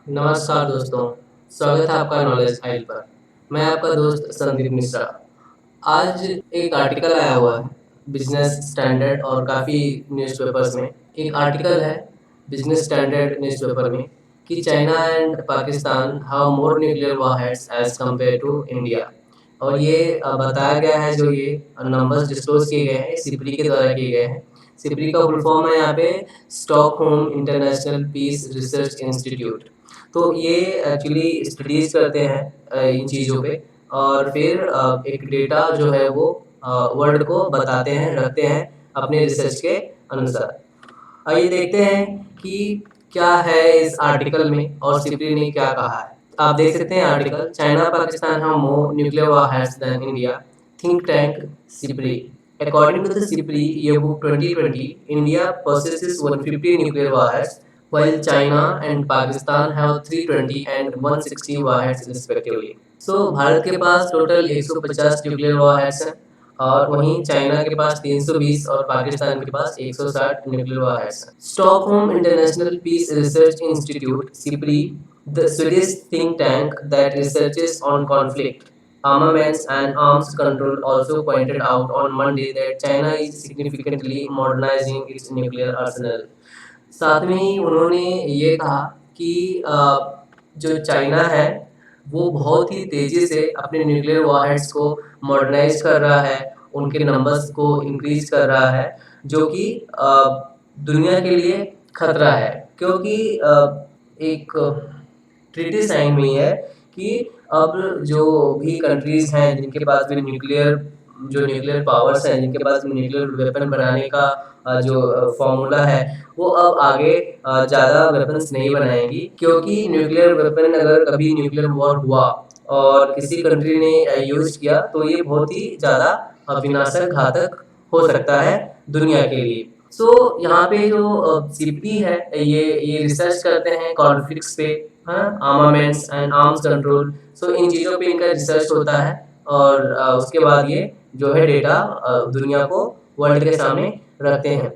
नमस्कार दोस्तों, स्वागत है आपका नॉलेज फाइल पर। मैं आपका दोस्त संदीप मिश्रा। आज एक आर्टिकल आया हुआ है बिजनेस स्टैंडर्ड और काफ़ी न्यूज़पेपर्स में। एक आर्टिकल है बिजनेस स्टैंडर्ड न्यूज़पेपर में कि China and Pakistan have more nuclear warheads as compare to India. और ये बताया गया है, जो ये नंबर्स डिस्क्लोज किए गए हैं सिप्री के द्वारा किए गए हैं। सिप्री का फुल फॉर्म है यहाँ पे Stockholm International Peace Research Institute. तो ये एक्चुअली स्टडीज करते हैं इन चीज़ों पे, और फिर एक डेटा जो है वो वर्ल्ड को बताते हैं, रखते हैं अपने रिसर्च के अनुसार। आइए देखते हैं कि क्या है इस आर्टिकल में और सिप्री ने क्या कहा है। आप देख सकते हैं article, China Pakistan have more nuclear warheads than India, think tank SIPRI. According to the SIPRI Yearbook 2020, India possesses 150 nuclear warheads, while China and Pakistan have 320 and 160 warheads respectively. So Bharat के पास टोटल 150 न्यूक्लियर warheads हैं, और वहीं China के पास 320 और पाकिस्तान के पास 160 nuclear warheads हैं। Stockholm International Peace Research Institute (SIPRI), the Swedish think tank that researches on conflict, armaments and arms control, also pointed out on Monday that China is significantly modernizing its nuclear arsenal. साथ में ही उन्होंने ये कहा कि जो China है वो बहुत ही तेज़ी से अपने न्यूक्लियर वॉरहेड्स को मॉडर्नाइज कर रहा है, उनके नंबर्स को इंक्रीज कर रहा है, जो कि दुनिया के लिए खतरा है। क्योंकि एक ट्रीटी साइन हुई है कि अब जो भी कंट्रीज हैं जिनके पास भी न्यूक्लियर पावर्स हैं, जिनके पास न्यूक्लियर वेपन बनाने का जो फॉर्मूला है, वो अब आगे ज़्यादा वेपन्स नहीं बनाएंगी। क्योंकि न्यूक्लियर वेपन अगर कभी न्यूक्लियर वॉर हुआ और किसी कंट्री ने यूज किया तो ये बहुत ही ज़्यादा विनाशक घातक हो सकता है दुनिया के लिए। सो यहाँ पे जो सीपी है ये रिसर्च करते हैं कॉन्फ्लिक्ट्स पे, हाँ, आर्मामेंट्स एंड आर्म्स कंट्रोल। सो इन चीज़ों पे इनका रिसर्च होता है, और उसके बाद ये जो है डेटा दुनिया को, वर्ल्ड के सामने रखते हैं।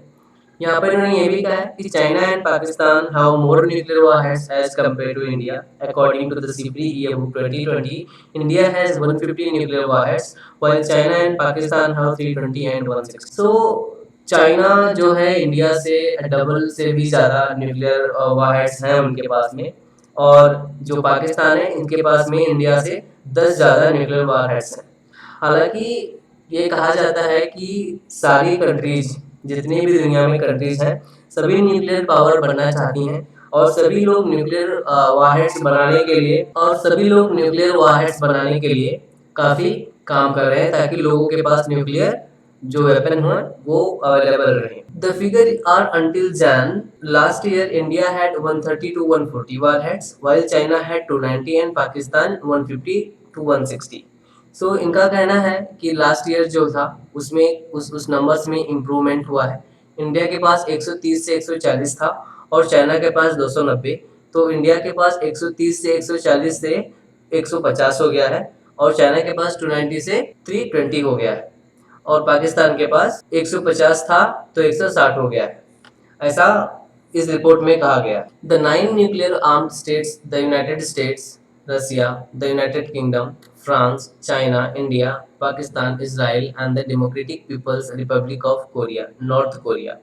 यहाँ पर इन्होंने ये भी कहा है कि China and Pakistan have more nuclear warheads as compare to India. According to the SIPRI yearbook 2020, India has 150 nuclear warheads, while China and Pakistan have 320 and 160। So China जो है इंडिया से डबल से भी ज़्यादा न्यूक्लियर warheads हैं उनके पास में, और जो पाकिस्तान है इनके पास में इंडिया से 10 ज़्यादा न्यूक्लियर warheads हैं। हालांकि ये कहा जाता है कि सारी कंट्रीज, जितनी भी दुनिया में कंट्रीज हैं, सभी न्यूक्लियर पावर बनना चाहती हैं, और सभी लोग न्यूक्लियर warheads बनाने के लिए काफ़ी काम कर रहे हैं, ताकि लोगों के पास न्यूक्लियर जो वेपन हो वो अवेलेबल रहे। The figure are until Jan last year, India had 130 to 140 warheads, while China had 290 and Pakistan 150 to 160। सो इनका कहना है कि लास्ट ईयर जो था उसमें उस नंबर्स में इम्प्रूवमेंट हुआ है। इंडिया के पास 130 से 140 था, और चाइना के पास 290। तो इंडिया के पास 130 से 140 से 150 हो गया है, और चाइना के पास 290 से 320 हो गया है, और पाकिस्तान के पास 150 था तो 160 हो गया है। ऐसा इस रिपोर्ट में कहा गया। The 9 nuclear armed states, the United States, Russia, the United Kingdom, France, China, India, Pakistan, Israel, and the Democratic People's Republic of Korea, North Korea,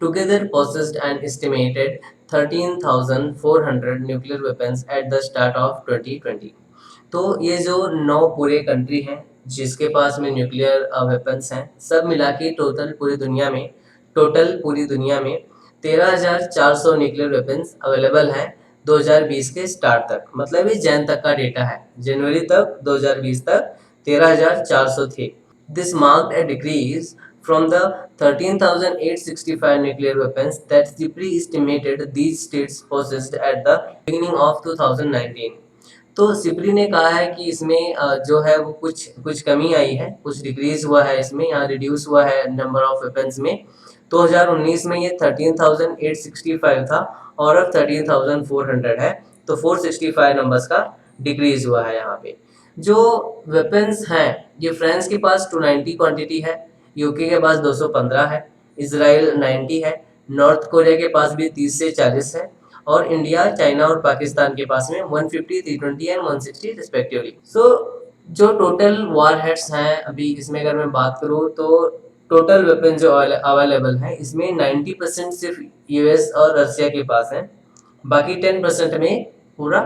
together possessed an estimated 13,400 nuclear weapons at the start of 2020। तो ये जो 9 पूरे country हैं जिसके पास में nuclear weapons हैं, सब मिला के टोटल पूरी दुनिया में 13,400 न्यूक्लियर वेपन्स अवेलेबल हैं 2020 के स्टार्ट तक। मतलब ये जैन तक का डेटा है, जनवरी तक 2020 तक 13,400 थे। This marked a decrease from the 13,865 nuclear weapons that CIPRI estimated these states possessed at the beginning of 2019। तो सिप्री ने कहा है कि इसमें जो है वो कुछ कमी आई है, कुछ डिक्रीज हुआ है, इसमें यहाँ रिड्यूस हुआ है नंबर ऑफ वेपन्स में। 2019 में ये 13,865 था, और अब 13,400 है, तो 465 नंबर्स का डिक्रीज हुआ है। यहाँ पे जो वेपन्स हैं, ये फ्रांस के पास 290 क्वांटिटी है, यूके के पास 215 है, इसराइल 90 है, नॉर्थ कोरिया के पास भी 30 से 40 है, और इंडिया, चाइना और पाकिस्तान के पास में 150, 320 एंड 160 रिस्पेक्टिवली। सो जो टोटल वॉर हेड्स हैं अभी इसमें अगर मैं बात करूँ तो टोटल वेपन जो अवेलेबल है इसमें 90% सिर्फ यूएस और रशिया के पास है, बाकी 10% में पूरा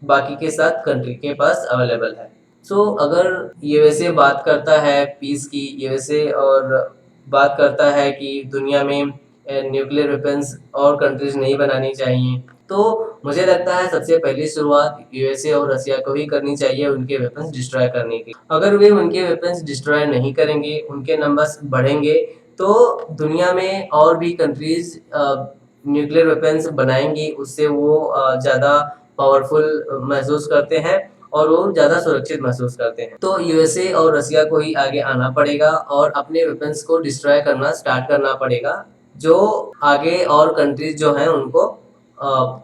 बाकी के 7 कंट्री के पास अवेलेबल है। सो अगर यूएसए बात करता है पीस की, यूएसए और बात करता है कि दुनिया में न्यूक्लियर वेपन्स और कंट्रीज नहीं बनानी चाहिए, तो मुझे लगता है सबसे पहली शुरुआत यूएसए और रशिया को ही करनी चाहिए उनके वेपन्स डिस्ट्रॉय करने की। अगर वे उनके वेपन्स डिस्ट्रॉय नहीं करेंगे, उनके नंबर्स बढ़ेंगे, तो दुनिया में और भी कंट्रीज न्यूक्लियर वेपन्स बनाएंगी, उससे वो ज़्यादा पावरफुल महसूस करते हैं और वो ज़्यादा सुरक्षित महसूस करते हैं। तो यूएसए और रशिया को ही आगे आना पड़ेगा और अपने वेपन्स को डिस्ट्रॉय करना स्टार्ट करना पड़ेगा, जो आगे और कंट्रीज जो हैं उनको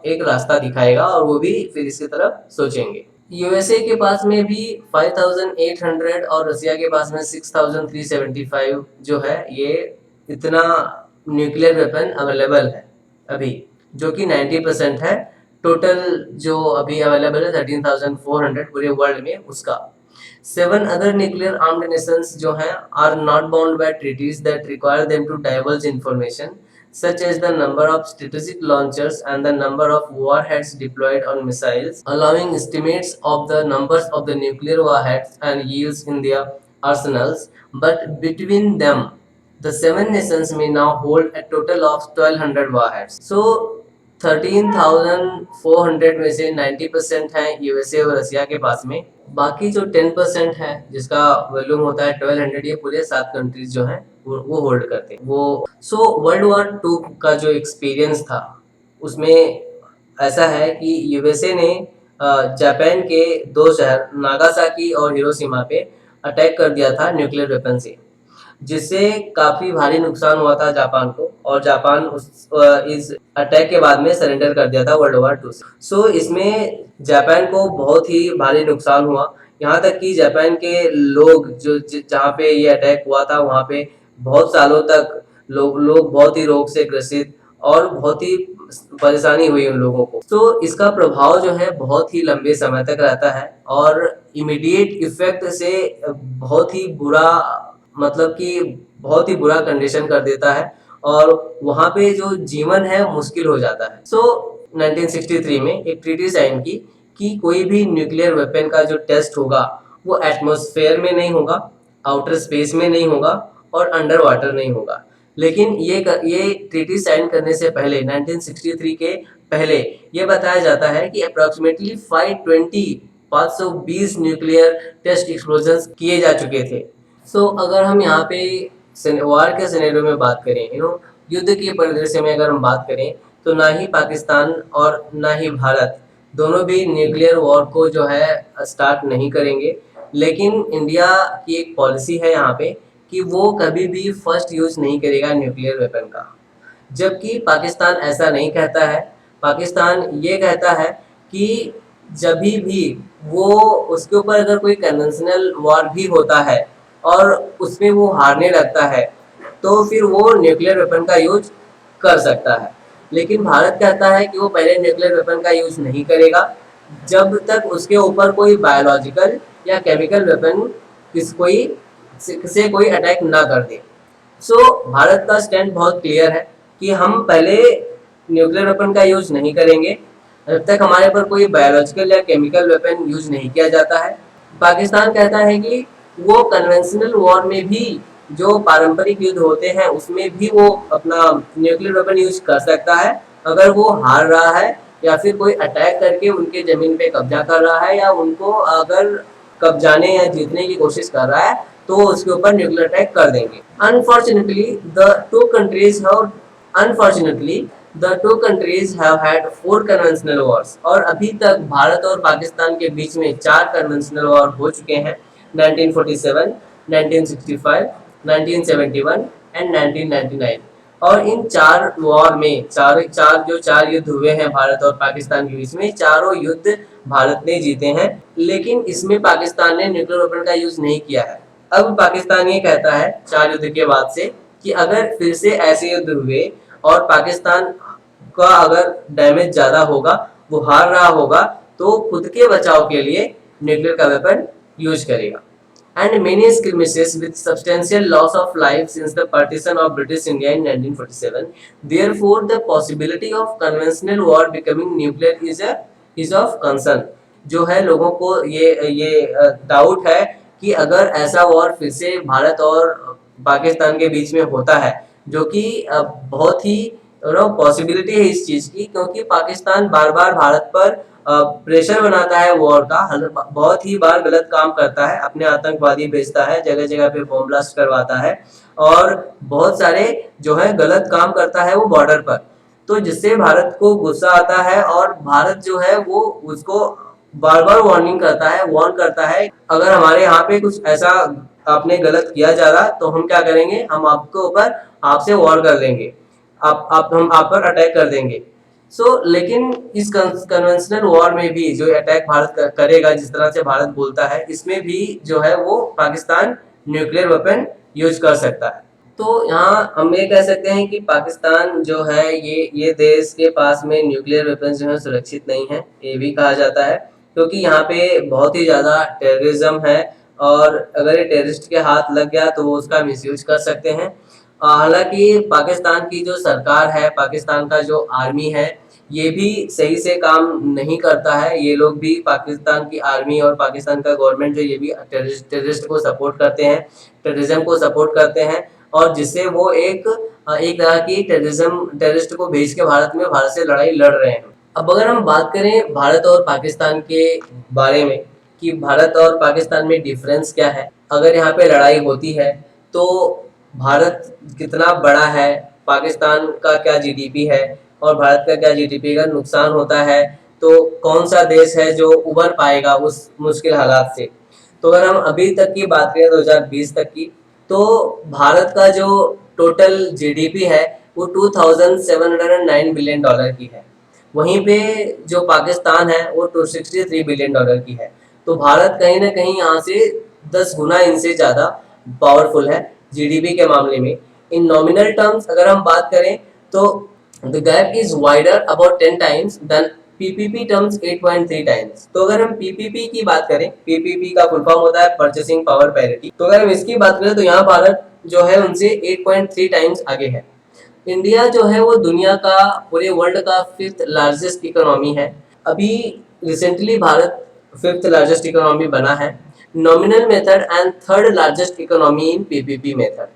एक रास्ता दिखाएगा और वो भी फिर इसकी तरफ सोचेंगे। यूएसए के पास में भी 5800 और रशिया के पास में 6375 जो है, ये इतना न्यूक्लियर वेपन अवेलेबल है अभी, जो कि 90% है टोटल जो अभी अवेलेबल है 13,400 पूरे वर्ल्ड में उसका। 7 other nuclear armed nations जो हैं are not bound by treaties that require them to divulge information, such as the number of strategic launchers and the number of warheads deployed on missiles, allowing estimates of the numbers of the nuclear warheads and yields in their arsenals. But between them, the 7 nations may now hold a total of 1200 warheads. So 13,400 में से 90% है USA और Russia के पास में, बाकी जो 10% है जिसका वॉल्यूम होता है 1200, ये पूरे 7 कंट्रीज जो हैं वो होल्ड करते हैं वो। सो वर्ल्ड वॉर 2 का जो एक्सपीरियंस था उसमें ऐसा है कि यूएसए ने जापान के 2 शहर नागासाकी और हिरोशिमा पे अटैक कर दिया था न्यूक्लियर वेपन से, जिससे काफी भारी नुकसान हुआ था जापान को, और जापान इस अटैक के बाद में सरेंडर कर दिया था वर्ल्ड वॉर 2 से। सो इसमें जापान को बहुत ही भारी नुकसान हुआ, यहाँ तक कि जापान के लोग जो जहाँ पे ये अटैक हुआ था वहाँ पे बहुत सालों तक लोग बहुत ही रोग से ग्रसित और बहुत ही परेशानी हुई उन लोगों को। तो इसका प्रभाव जो है बहुत ही लंबे समय तक रहता है और इमीडिएट इफेक्ट से बहुत ही बुरा, मतलब कि बहुत ही बुरा कंडीशन कर देता है और वहाँ पे जो जीवन है मुश्किल हो जाता है। सो 1963 में एक ट्रीटी साइन की कि कोई भी न्यूक्लियर वेपन का जो टेस्ट होगा वो एटमॉस्फेयर में नहीं होगा, आउटर स्पेस में नहीं होगा और अंडर वाटर नहीं होगा। लेकिन ये ट्रीटी साइन करने से पहले 1963 के पहले ये बताया जाता है कि अप्रोक्सीमेटली 520 न्यूक्लियर टेस्ट एक्सप्लोजन किए जा चुके थे। सो अगर हम यहाँ पे वार के सिनेरियो में बात करें, युद्ध के परिदृश्य में अगर हम बात करें, तो ना ही पाकिस्तान और ना ही भारत दोनों भी न्यूक्लियर वॉर को जो है स्टार्ट नहीं करेंगे। लेकिन इंडिया की एक पॉलिसी है यहाँ पे कि वो कभी भी फर्स्ट यूज नहीं करेगा न्यूक्लियर वेपन का, जबकि पाकिस्तान ऐसा नहीं कहता है। पाकिस्तान ये कहता है कि जब भी वो उसके ऊपर अगर कोई कन्वेंशनल वॉर भी होता है और उसमें वो हारने लगता है तो फिर वो न्यूक्लियर वेपन का यूज कर सकता है। लेकिन भारत कहता है कि वो पहले न्यूक्लियर वेपन का यूज नहीं करेगा जब तक उसके ऊपर कोई बायोलॉजिकल या केमिकल वेपन कोई अटैक ना कर दे। सो भारत का स्टैंड बहुत क्लियर है कि हम पहले न्यूक्लियर वेपन का यूज नहीं करेंगे जब तक हमारे पर कोई बायोलॉजिकल या केमिकल वेपन यूज नहीं किया जाता है। पाकिस्तान कहता है कि वो कन्वेंशनल वॉर में भी, जो पारंपरिक युद्ध होते हैं उसमें भी वो अपना न्यूक्लियर वेपन यूज कर सकता है अगर वो हार रहा है या फिर कोई अटैक करके उनके जमीन पे कब्जा कर रहा है या उनको अगर कब्जाने या जीतने की कोशिश कर रहा है तो उसके ऊपर न्यूक्लियर अटैक कर देंगे। Unfortunately the two countries have had 4 conventional Wars, और अभी तक भारत और पाकिस्तान के बीच में 4 कन्वेंशनल वॉर हो चुके हैं, 1947, 1965, 1971 एंड 1999। और इन 4 वॉर में चार युद्ध हुए हैं भारत और पाकिस्तान के बीच में, चारों युद्ध भारत ने जीते हैं, लेकिन इसमें पाकिस्तान ने न्यूक्लियर वेपन का यूज नहीं किया है। अब पाकिस्तान ये कहता है 4 युद्ध के बाद से कि अगर फिर से ऐसे युद्ध हुए और पाकिस्तान का अगर डैमेज ज़्यादा होगा, वो हार रहा होगा, तो खुद के बचाव के लिए न्यूक्लियर का वेपन यूज करेगा। And many skirmishes with substantial loss of life since the partition of British India in 1947. Therefore, the possibility of conventional war becoming nuclear is of concern. जो है लोगों को ये डाउट है कि अगर ऐसा वॉर फिर से भारत और पाकिस्तान के बीच में होता है, जो कि बहुत ही पॉसिबिलिटी है इस चीज की, क्योंकि पाकिस्तान बार बार भारत पर प्रेशर बनाता है वॉर का, बहुत ही बार गलत काम करता है, अपने आतंकवादी भेजता है, जगह जगह पे बॉम्ब ब्लास्ट करवाता है और बहुत सारे जो है गलत काम करता है वो बॉर्डर पर। तो जिससे भारत को गुस्सा आता है और भारत जो है वो उसको बार बार वार्निंग करता है, वार्न करता है, अगर हमारे यहाँ पे कुछ ऐसा आपने गलत किया जा रहा तो हम क्या करेंगे, हम आपके ऊपर आपसे वॉर कर लेंगे, हम आप पर अटैक कर देंगे। लेकिन इस कन्वेंशनल वॉर में भी जो अटैक भारत करेगा, जिस तरह से भारत बोलता है, इसमें भी जो है वो पाकिस्तान न्यूक्लियर वेपन यूज कर सकता है। तो यहाँ हम ये कह सकते हैं कि पाकिस्तान जो है ये देश के पास में न्यूक्लियर वेपन जो है सुरक्षित नहीं है, ये भी कहा जाता है, क्योंकि यहाँ पे बहुत ही ज़्यादा टेररिज्म है और अगर ये टेररिस्ट के हाथ लग गया तो वो उसका मिसयूज कर सकते हैं। हालांकि पाकिस्तान की जो सरकार है, पाकिस्तान का जो आर्मी है, ये भी सही से काम नहीं करता है। ये लोग भी, पाकिस्तान की आर्मी और पाकिस्तान का गवर्नमेंट जो, ये भी टेररिस्ट को सपोर्ट करते हैं, टेररिज्म को सपोर्ट करते हैं, और जिससे वो एक तरह की टेररिस्ट को भेज के भारत से लड़ाई लड़ रहे हैं। अब अगर हम बात करें भारत और पाकिस्तान के बारे में कि भारत और पाकिस्तान में डिफरेंस क्या है, अगर यहाँ पे लड़ाई होती है तो भारत कितना बड़ा है, पाकिस्तान का क्या जीडीपी है और भारत का क्या जीडीपी का नुकसान होता है, तो कौन सा देश है जो उबर पाएगा उस मुश्किल हालात से। तो अगर हम अभी तक की बात करें 2020 तक की, तो भारत का जो टोटल जीडीपी है वो 2709 बिलियन डॉलर की है, वहीं पे जो पाकिस्तान है वो 263 बिलियन डॉलर की है। तो भारत कहीं ना कहीं यहाँ से 10 गुना इनसे ज़्यादा पावरफुल है जीडीपी के मामले में। इन नॉमिनल टर्म्स अगर हम बात करें तो the gap is wider about 10 times than PPP terms 8.3 times. तो अगर हम पीपीपी की बात करें, पीपीपी का फुल फॉर्म होता है परचेसिंग पावर पैरिटी, तो अगर हम इसकी बात करें तो यहाँ भारत जो है उनसे 8.3 टाइम्स आगे है। इंडिया जो है वो दुनिया का, पूरे वर्ल्ड का 5th लार्जेस्ट इकोनॉमी है। अभी recently Bharat 5th largest economy बना है, nominal method and 3rd largest economy in PPP method.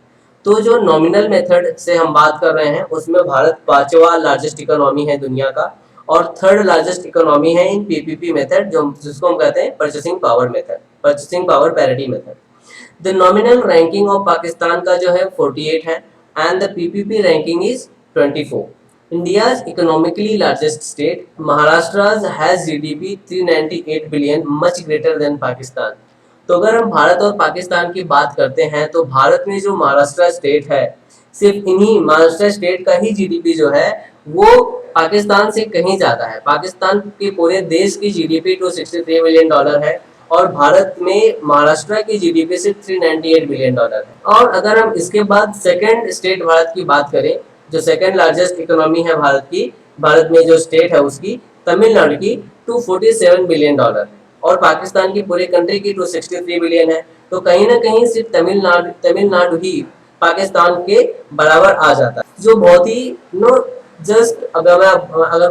तो जो नॉमिनल मेथड से हम बात कर रहे हैं उसमें भारत 5वां लार्जेस्ट इकोनॉमी है दुनिया का, और 3rd लार्जेस्ट इकोनॉमी है इन पीपीपी मेथड, जिसको हम कहते हैं purchasing power method, purchasing power parity method. The nominal ranking of Pakistan का जो है 48 है and the PPP ranking is 24. India's economically largest state, Maharashtra has GDP 398 billion, much greater than Pakistan. तो अगर हम भारत और पाकिस्तान की बात करते हैं तो भारत में जो महाराष्ट्र स्टेट है, सिर्फ इन्हीं महाराष्ट्र स्टेट का ही जीडीपी जो है वो पाकिस्तान से कहीं ज़्यादा है। पाकिस्तान के पूरे देश की जीडीपी 263 बिलियन डॉलर है और भारत में महाराष्ट्र की जीडीपी सिर्फ 398 बिलियन डॉलर है। और अगर हम इसके बाद सेकंड स्टेट भारत की बात करें, जो सेकंड लार्जेस्ट इकोनॉमी है भारत की, भारत में जो स्टेट है उसकी, तमिलनाडु की 247 बिलियन डॉलर और पाकिस्तान की पूरे कंट्री की 263 बिलियन है। तो कहीं ना कहीं सिर्फ तमिलनाडु ही पाकिस्तान के बराबर आ जाता है, जो बहुत ही जस्ट अगर मैं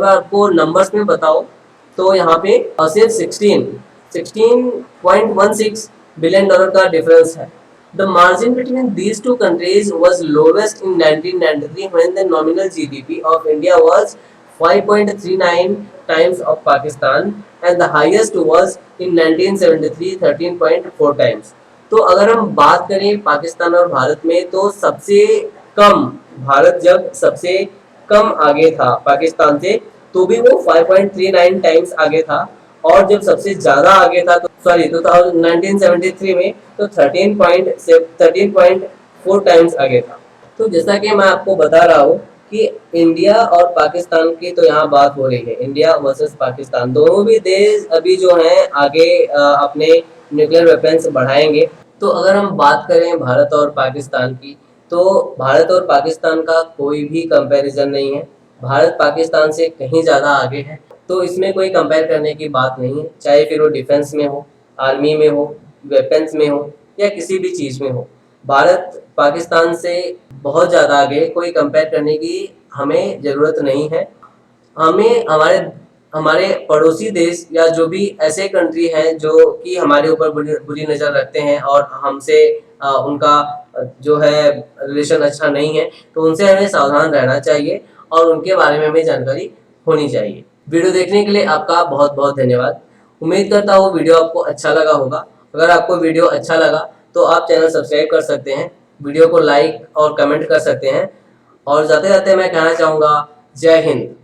आपको नंबर्स में बताऊं तो यहाँ पे सिर्फ 16.16 बिलियन डॉलर का डिफरेंस है। The margin between these two countries was lowest in 1993 when the nominal GDP of India was 5.39 times of Pakistan and the highest was in 1973 13.4 times. तो अगर हम बात करें पाकिस्तान और भारत में, तो सबसे कम, भारत जब सबसे कम आगे था पाकिस्तान से तो भी वो 5.39 टाइम्स आगे था, और जब सबसे ज्यादा आगे था तो 1973 में तो 13.4 टाइम्स आगे था। तो जैसा कि मैं आपको बता रहा हूँ कि इंडिया और पाकिस्तान की तो यहाँ बात हो रही है, इंडिया वर्सेस पाकिस्तान, दोनों भी देश अभी जो हैं आगे अपने न्यूक्लियर वेपन्स बढ़ाएंगे। तो अगर हम बात करें भारत और पाकिस्तान की, तो भारत और पाकिस्तान का कोई भी कंपैरिजन नहीं है। भारत पाकिस्तान से कहीं ज़्यादा आगे है, तो इसमें कोई कंपेयर करने की बात नहीं है, चाहे फिर वो डिफेंस में हो, आर्मी में हो, वेपन्स में हो या किसी भी चीज़ में हो। भारत पाकिस्तान से बहुत ज़्यादा आगे है, कोई कंपेयर करने की हमें ज़रूरत नहीं है। हमें हमारे हमारे पड़ोसी देश या जो भी ऐसे कंट्री हैं जो कि हमारे ऊपर बुरी बुरी नज़र रखते हैं और हमसे उनका जो है रिलेशन अच्छा नहीं है, तो उनसे हमें सावधान रहना चाहिए और उनके बारे में हमें जानकारी होनी चाहिए। वीडियो देखने के लिए आपका बहुत बहुत धन्यवाद। उम्मीद करता हूँ वीडियो आपको अच्छा लगा होगा। अगर आपको वीडियो अच्छा लगा तो आप चैनल सब्सक्राइब कर सकते हैं, वीडियो को लाइक और कमेंट कर सकते हैं। और जाते जाते मैं कहना चाहूँगा, जय हिंद।